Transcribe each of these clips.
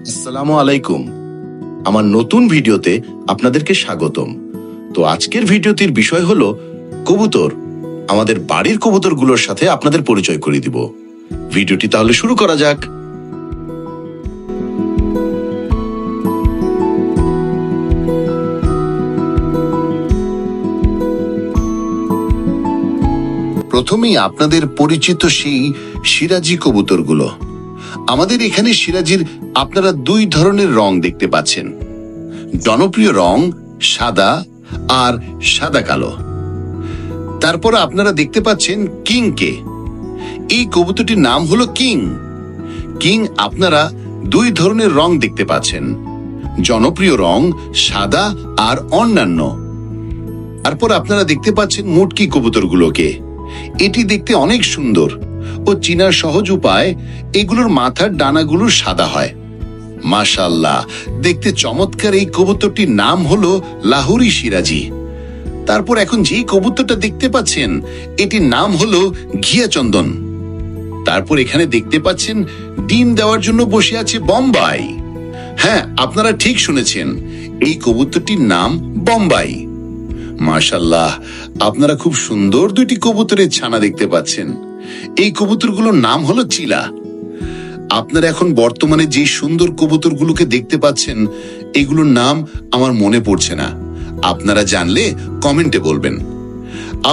আসসালামু আলাইকুম। আমার নতুন ভিডিওতে আপনাদেরকে স্বাগতম। তো আজকের ভিডিওটির বিষয় হলো কবুতর। আমাদের বাড়ির কবুতরগুলোর সাথে আপনাদের পরিচয় করিয়ে দিব। ভিডিওটি তাহলে শুরু করা যাক। প্রথমেই আপনাদের পরিচিত সেই সিরাজি কবুতরগুলো। আমাদের এখানে সিরাজির আপনারা দুই ধরনের রং দেখতে পাচ্ছেন। জনপ্রিয় রং সাদা আর সাদা কালো। তারপর আপনারা দেখতে পাচ্ছেন কিংকে। এই কবুতরটির নাম হলো কিং। কিং আপনারা দুই ধরনের রং দেখতে পাচ্ছেন, জনপ্রিয় রং সাদা আর অন্যান্য। তারপর আপনারা দেখতে পাচ্ছেন মুটকি কবুতরগুলোকে। এটি দেখতে অনেক সুন্দর ও চিনার সহজ উপায়, এগুলোর মাথার ডানাগুলো সাদা হয়। মাশাআল্লাহ, দেখতে চমৎকার এই কবুতরটির নাম হলো লাহোরি সিরাজি। তারপর এখন যে কবুতরটা দেখতে পাচ্ছেন এটির নাম হলো ঘিয়া চন্দন। তারপর এখানে দেখতে পাচ্ছেন ডিম দেওয়ার জন্য বসে আছে বোম্বাই। হ্যাঁ, আপনারা ঠিক শুনেছেন, এই কবুতরটির নাম বোম্বাই। মাশাআল্লাহ, আপনারা খুব সুন্দর দুইটি কবুতরের ছানা দেখতে পাচ্ছেন। এই কবুতরগুলোর নাম হলো চিলা। আপনারা এখন বর্তমানে যে সুন্দর কবুতরগুলোকে দেখতে পাচ্ছেন, এগুলোর নাম আমার মনে পড়ছে না। আপনারা জানলে কমেন্টে বলবেন।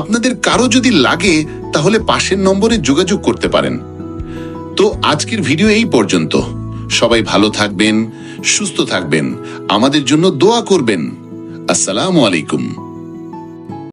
আপনাদের কারো যদি লাগে তাহলে পাশের নম্বরে যোগাযোগ করতে পারেন। তো আজকের ভিডিও এই পর্যন্ত। সবাই ভালো থাকবেন, সুস্থ থাকবেন, আমাদের জন্য দোয়া করবেন। আসসালামু আলাইকুম।